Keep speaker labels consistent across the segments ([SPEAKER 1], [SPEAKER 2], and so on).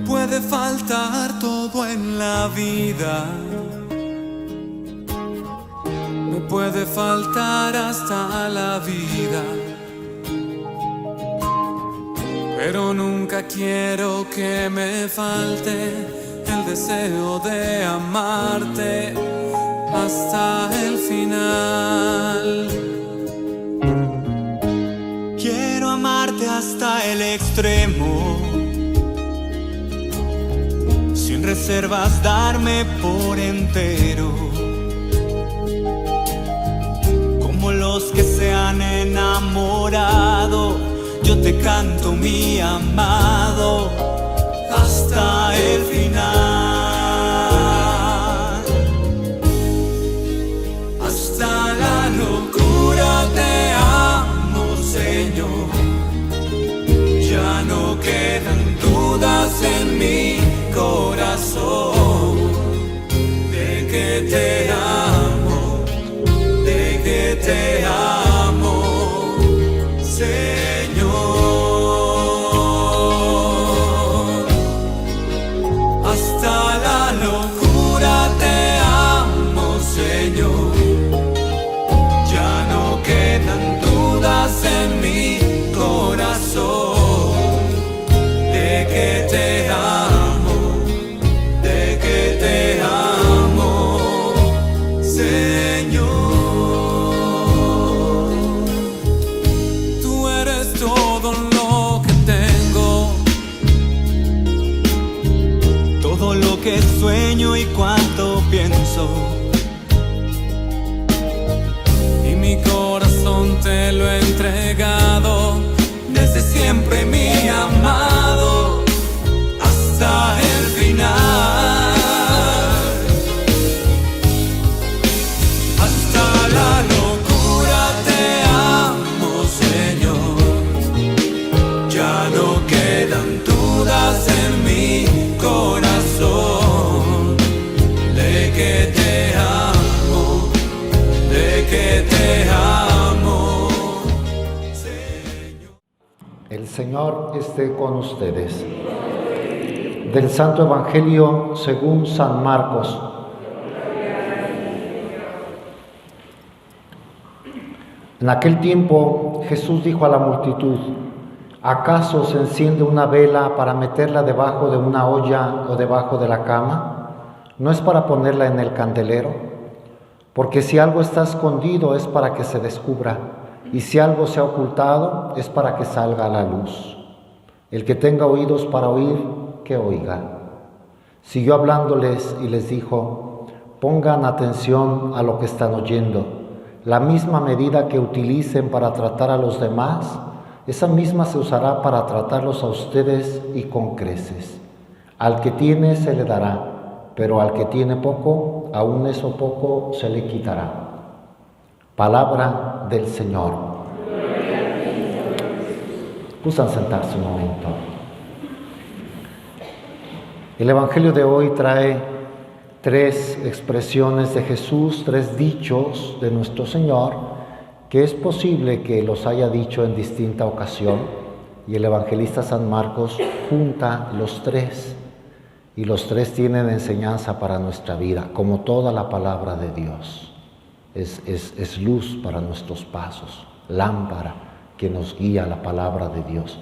[SPEAKER 1] puede faltar todo en la vida, me puede faltar hasta la vida, pero nunca quiero que me falte el deseo de amarte hasta el final. Quiero amarte hasta el extremo, sin reservas darme por entero, como los que se han enamorado. Yo te canto, mi amado, hasta el final. Hasta la locura te amo, Señor. Ya no quedan dudas en mi corazón de que te amo, de que te amo, Señor. Hasta la locura te amo, Señor. Ya no quedan dudas en mi corazón de que te amo, de que te amo, Señor. Tú eres todo lo que tengo, todo lo que sueño y cuanto pienso, y mi corazón te lo he entregado desde siempre, mi amado, hasta el final. Hasta la locura te amo, Señor. Ya no quedan dudas en mi corazón de que te amo, de que te amo, Señor.
[SPEAKER 2] El Señor esté con ustedes. Del Santo Evangelio según San Marcos. En aquel tiempo Jesús dijo a la multitud: ¿acaso se enciende una vela para meterla debajo de una olla o debajo de la cama? ¿No es para ponerla en el candelero? Porque si algo está escondido es para que se descubra, y si algo se ha ocultado es para que salga a la luz. El que tenga oídos para oír, que oiga. Siguió hablándoles y les dijo: pongan atención a lo que están oyendo. La misma medida que utilicen para tratar a los demás, esa misma se usará para tratarlos a ustedes, y con creces. Al que tiene se le dará, pero al que tiene poco, aún eso poco se le quitará. Palabra del Señor. Puedan sentarse un momento. El Evangelio de hoy trae 3 expresiones de Jesús, 3 dichos de nuestro Señor, que es posible que los haya dicho en distinta ocasión, y el evangelista San Marcos junta los 3, y los 3 tienen enseñanza para nuestra vida, como toda la palabra de Dios. Es luz para nuestros pasos, lámpara que nos guía la palabra de Dios.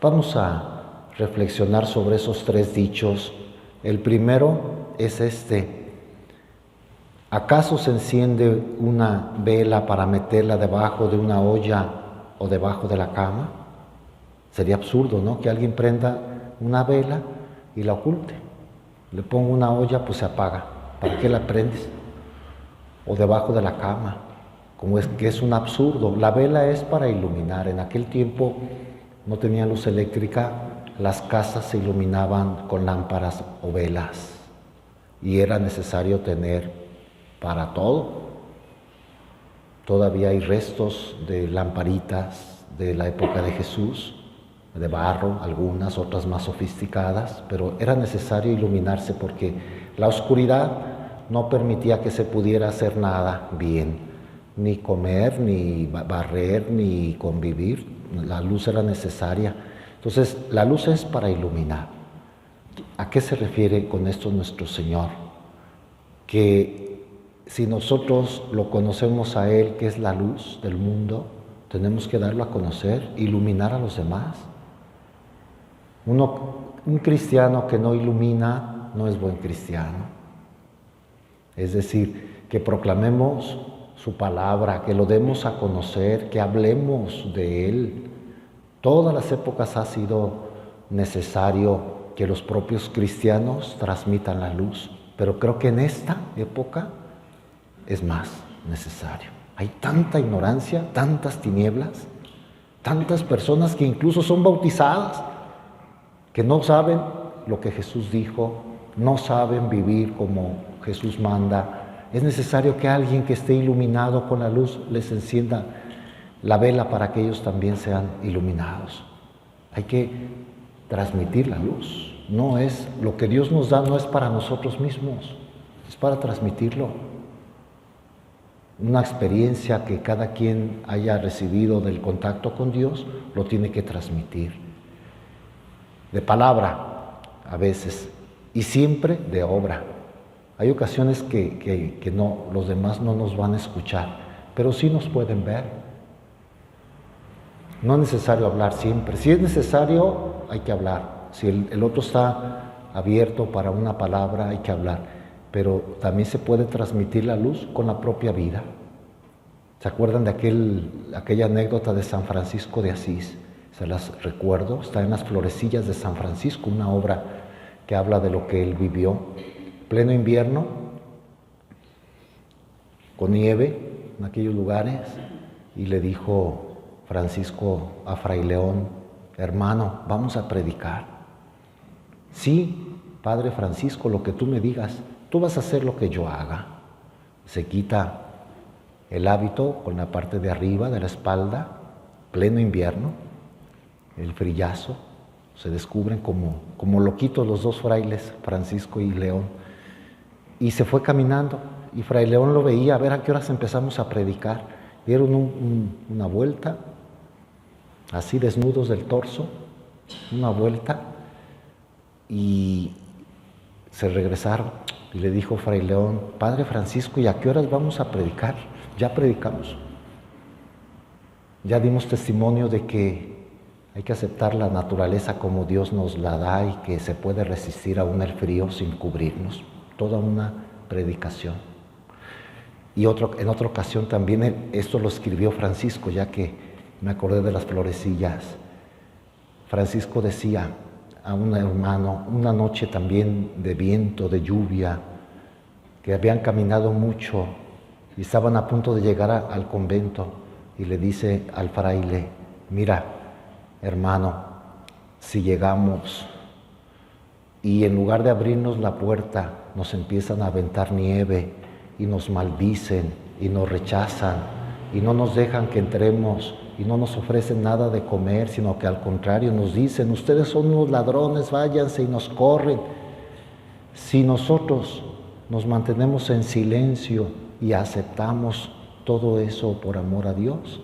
[SPEAKER 2] Vamos a reflexionar sobre esos 3 dichos. El primero es este: ¿acaso se enciende una vela para meterla debajo de una olla o debajo de la cama? Sería absurdo, ¿no?, que alguien prenda una vela y la oculte. Le pongo una olla, pues se apaga. ¿Para qué la prendes? O debajo de la cama, como es que es un absurdo. La vela es para iluminar. En aquel tiempo no tenía luz eléctrica, las casas se iluminaban con lámparas o velas, y era necesario tener para todo. Todavía hay restos de lamparitas de la época de Jesús, de barro, algunas, otras más sofisticadas, pero era necesario iluminarse porque la oscuridad no permitía que se pudiera hacer nada bien, ni comer, ni barrer, ni convivir. La luz era necesaria. Entonces, la luz es para iluminar. ¿A qué se refiere con esto nuestro Señor? Que si nosotros lo conocemos a Él, que es la luz del mundo, tenemos que darlo a conocer, iluminar a los demás. Un cristiano que no ilumina no es buen cristiano. Es decir, que proclamemos su palabra, que lo demos a conocer, que hablemos de Él. Todas las épocas ha sido necesario que los propios cristianos transmitan la luz, pero creo que en esta época es más necesario. Hay tanta ignorancia, tantas tinieblas, tantas personas que incluso son bautizadas, que no saben lo que Jesús dijo, no saben vivir como Jesús manda. Es necesario que alguien que esté iluminado con la luz les encienda la vela para que ellos también sean iluminados. Hay que transmitir la luz. No es lo que Dios nos da, no es para nosotros mismos, es para transmitirlo. Una experiencia que cada quien haya recibido del contacto con Dios lo tiene que transmitir. De palabra, a veces, y siempre de obra. Hay ocasiones que no, los demás no nos van a escuchar, pero sí nos pueden ver. No es necesario hablar siempre. Si es necesario, hay que hablar. Si el otro está abierto para una palabra, hay que hablar. Pero también se puede transmitir la luz con la propia vida. ¿Se acuerdan de aquella anécdota de San Francisco de Asís? Se las recuerdo. Está en las Florecillas de San Francisco, una obra que habla de lo que él vivió. Pleno invierno, con nieve en aquellos lugares, y le dijo Francisco a Fray León: hermano, vamos a predicar. Sí, Padre Francisco, lo que tú me digas, tú vas a hacer lo que yo haga. Se quita el hábito con la parte de arriba de la espalda, pleno invierno, el frillazo, se descubren como loquitos los dos frailes, Francisco y León, y se fue caminando, y Fray León lo veía, a ver a qué horas empezamos a predicar. Dieron una vuelta, así desnudos del torso, una vuelta, y se regresaron, y le dijo Fray León: Padre Francisco, ¿y a qué horas vamos a predicar? Ya predicamos, ya dimos testimonio de que hay que aceptar la naturaleza como Dios nos la da y que se puede resistir aún el frío sin cubrirnos. Toda una predicación. Y en otra ocasión también esto lo escribió Francisco, ya que me acordé de las Florecillas. Francisco decía a un hermano, una noche también de viento, de lluvia, que habían caminado mucho y estaban a punto de llegar al convento, y le dice al fraile: mira, hermano, si llegamos y en lugar de abrirnos la puerta nos empiezan a aventar nieve y nos maldicen y nos rechazan y no nos dejan que entremos y no nos ofrecen nada de comer, sino que al contrario nos dicen: ustedes son unos ladrones, váyanse, y nos corren. Si nosotros nos mantenemos en silencio y aceptamos todo eso por amor a Dios,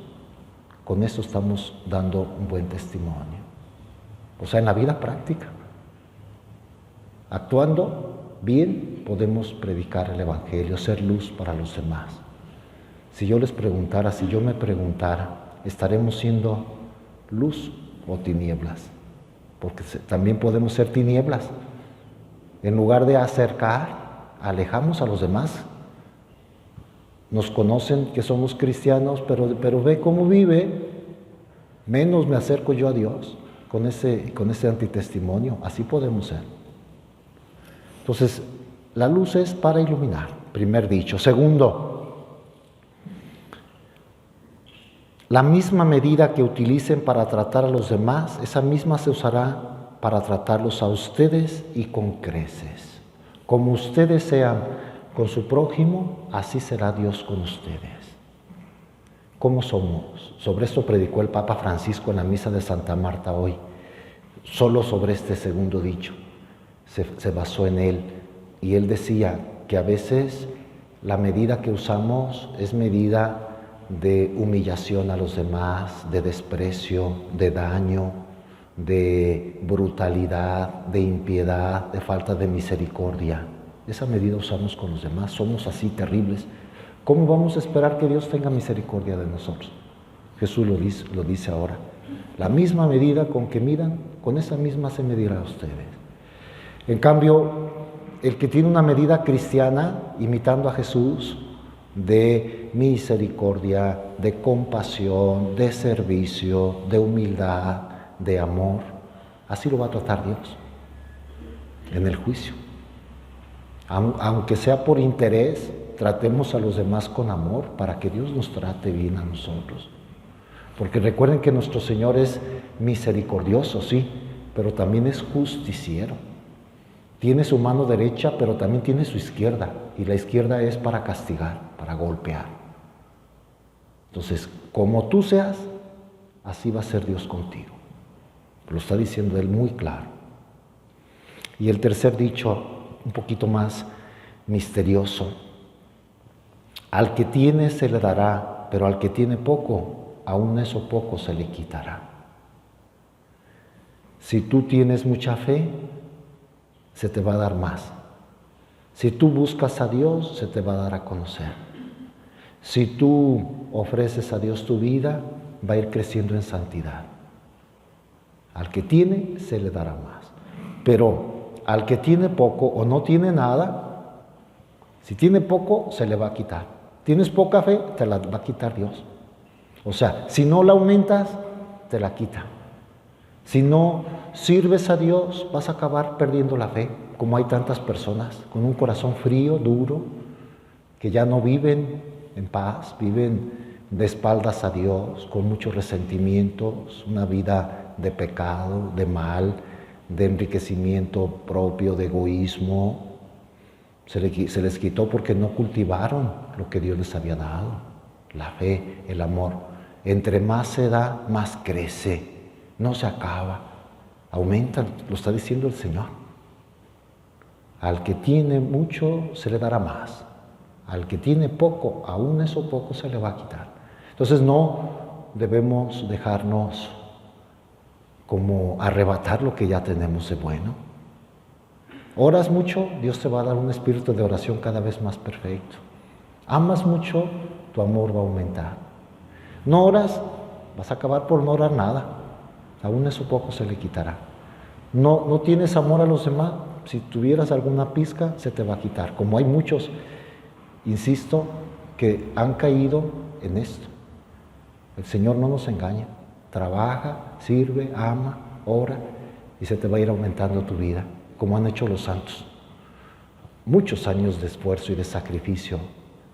[SPEAKER 2] con eso estamos dando un buen testimonio. O sea, en la vida práctica, actuando bien, podemos predicar el Evangelio, ser luz para los demás. Si yo les preguntara, si yo me preguntara, ¿estaremos siendo luz o tinieblas? Porque también podemos ser tinieblas. En lugar de acercar, alejamos a los demás. Nos conocen que somos cristianos, pero ve cómo vive, menos me acerco yo a Dios con ese antitestimonio. Así podemos ser. Entonces, la luz es para iluminar, primer dicho. Segundo, la misma medida que utilicen para tratar a los demás, esa misma se usará para tratarlos a ustedes y con creces. Como ustedes sean con su prójimo, así será Dios con ustedes. ¿Cómo somos? Sobre esto predicó el Papa Francisco en la misa de Santa Marta hoy. Solo sobre este segundo dicho se basó en él. Y él decía que a veces la medida que usamos es medida de humillación a los demás, de desprecio, de daño, de brutalidad, de impiedad, de falta de misericordia. Esa medida usamos con los demás, somos así terribles. ¿Cómo vamos a esperar que Dios tenga misericordia de nosotros? Jesús lo dice ahora. La misma medida con que midan, con esa misma se medirá a ustedes. En cambio, el que tiene una medida cristiana, imitando a Jesús, de misericordia, de compasión, de servicio, de humildad, de amor, así lo va a tratar Dios en el juicio. Aunque sea por interés, tratemos a los demás con amor para que Dios nos trate bien a nosotros. Porque recuerden que nuestro Señor es misericordioso, sí, pero también es justiciero. Tiene su mano derecha, pero también tiene su izquierda, y la izquierda es para castigar, para golpear. Entonces, como tú seas, así va a ser Dios contigo. Lo está diciendo Él muy claro. Y el tercer dicho, un poquito más misterioso: al que tiene se le dará, pero al que tiene poco, aún eso poco se le quitará. Si tú tienes mucha fe, se te va a dar más. Si tú buscas a Dios, se te va a dar a conocer. Si tú ofreces a Dios tu vida, va a ir creciendo en santidad. Al que tiene, se le dará más. Pero al que tiene poco o no tiene nada, si tiene poco, se le va a quitar. Tienes poca fe, te la va a quitar Dios. O sea, si no la aumentas, te la quita. Si no sirves a Dios, vas a acabar perdiendo la fe, como hay tantas personas con un corazón frío, duro, que ya no viven en paz, viven de espaldas a Dios, con muchos resentimientos, una vida de pecado, de mal, de enriquecimiento propio, de egoísmo. Se les quitó porque no cultivaron lo que Dios les había dado, la fe, el amor. Entre más se da, más crece. No se acaba, aumenta, lo está diciendo el Señor. Al que tiene mucho se le dará más, al que tiene poco, aún eso poco se le va a quitar. Entonces no debemos dejarnos como arrebatar lo que ya tenemos de bueno. Oras mucho, Dios te va a dar un espíritu de oración cada vez más perfecto. Amas mucho, tu amor va a aumentar. No oras, vas a acabar por no orar nada. Aún eso poco se le quitará. No tienes amor a los demás, si tuvieras alguna pizca, se te va a quitar. Como hay muchos, insisto, que han caído en esto. El Señor no nos engaña. Trabaja, sirve, ama, ora, y se te va a ir aumentando tu vida, como han hecho los santos. Muchos años de esfuerzo y de sacrificio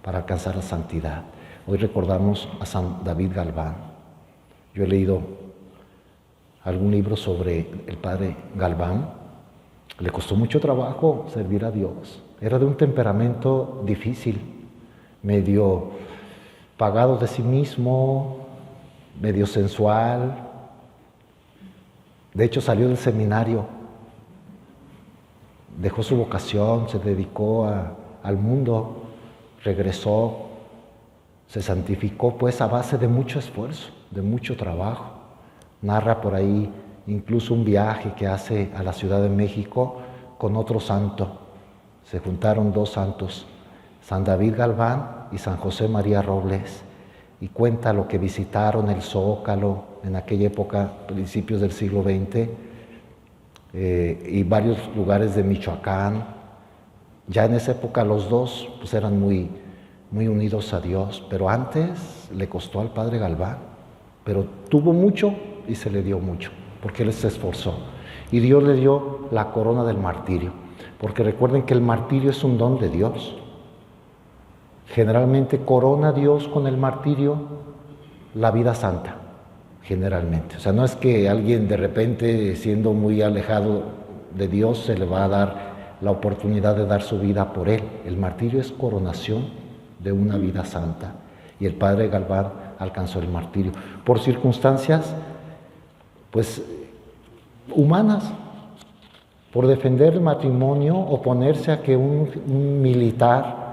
[SPEAKER 2] para alcanzar la santidad. Hoy recordamos a San David Galván. Yo he leído algún libro sobre el padre Galván. Le costó mucho trabajo servir a Dios. Era de un temperamento difícil, medio pagado de sí mismo, medio sensual. De hecho, salió del seminario, dejó su vocación, se dedicó al mundo, regresó, se santificó pues a base de mucho esfuerzo, de mucho trabajo. Narra por ahí incluso un viaje que hace a la Ciudad de México con otro santo. Se juntaron dos santos, San David Galván y San José María Robles, y cuenta lo que visitaron el Zócalo en aquella época, principios del siglo XX, y varios lugares de Michoacán. Ya en esa época los dos pues, eran muy unidos a Dios, pero antes le costó al padre Galván, pero tuvo mucho y se le dio mucho, porque él se esforzó. Y Dios le dio la corona del martirio, porque recuerden que el martirio es un don de Dios. Generalmente corona Dios con el martirio la vida santa, generalmente. O sea, no es que alguien de repente, siendo muy alejado de Dios, se le va a dar la oportunidad de dar su vida por él. El martirio es coronación de una vida santa. Y el padre Galván alcanzó el martirio por circunstancias pues humanas, por defender el matrimonio, oponerse a que un militar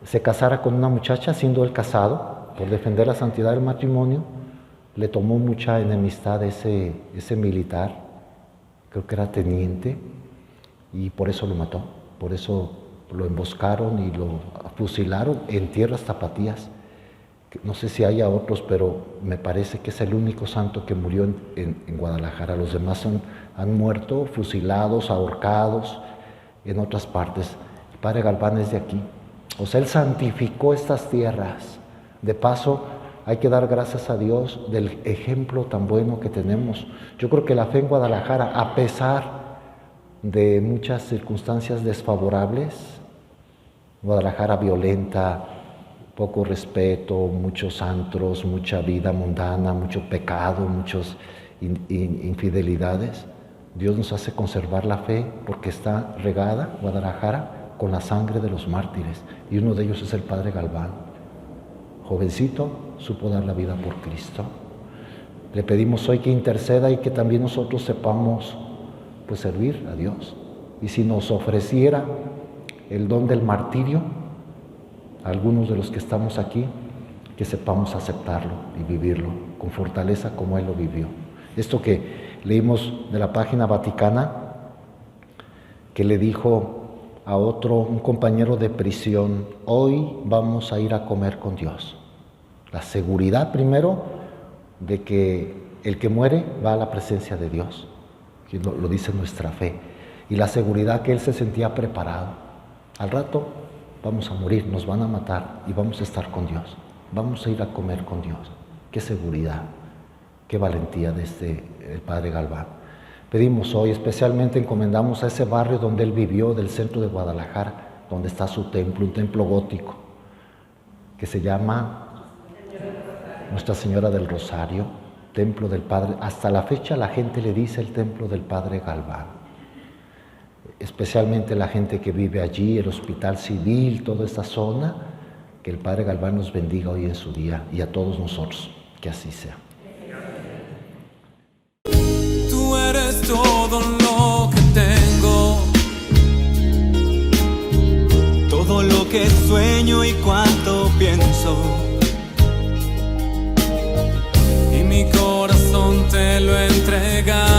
[SPEAKER 2] se casara con una muchacha siendo él casado, por defender la santidad del matrimonio, le tomó mucha enemistad ese militar, creo que era teniente, y por eso lo mató, por eso lo emboscaron y lo fusilaron en tierras tapatías. No sé si haya otros, pero me parece que es el único santo que murió en Guadalajara. Los demás han muerto fusilados, ahorcados en otras partes. El Padre Galván es de aquí. O sea, él santificó estas tierras. De paso, hay que dar gracias a Dios del ejemplo tan bueno que tenemos. Yo creo que la fe en Guadalajara, a pesar de muchas circunstancias desfavorables, Guadalajara violenta, poco respeto, muchos antros, mucha vida mundana, mucho pecado, muchas infidelidades, Dios nos hace conservar la fe porque está regada Guadalajara con la sangre de los mártires, y uno de ellos es el Padre Galván. Jovencito, supo dar la vida por Cristo. Le pedimos hoy que interceda y que también nosotros sepamos pues servir a Dios. Y si nos ofreciera el don del martirio, algunos de los que estamos aquí, que sepamos aceptarlo y vivirlo con fortaleza como Él lo vivió. Esto que leímos de la página vaticana, que le dijo a un compañero de prisión: hoy vamos a ir a comer con Dios. La seguridad primero de que el que muere va a la presencia de Dios, que lo dice nuestra fe, y la seguridad que él se sentía preparado. Al rato vamos a morir, nos van a matar y vamos a estar con Dios, vamos a ir a comer con Dios. Qué seguridad, qué valentía de el Padre Galván. Pedimos hoy, especialmente encomendamos a ese barrio donde él vivió, del centro de Guadalajara, donde está su templo, un templo gótico, que se llama Nuestra Señora del Rosario, templo del Padre. Hasta la fecha la gente le dice el templo del Padre Galván. Especialmente la gente que vive allí, el Hospital Civil, toda esta zona, que el Padre Galván nos bendiga hoy en su día, y a todos nosotros, que así sea.
[SPEAKER 1] Tú eres todo lo que tengo, todo lo que sueño y cuanto pienso, y mi corazón te lo he entregado.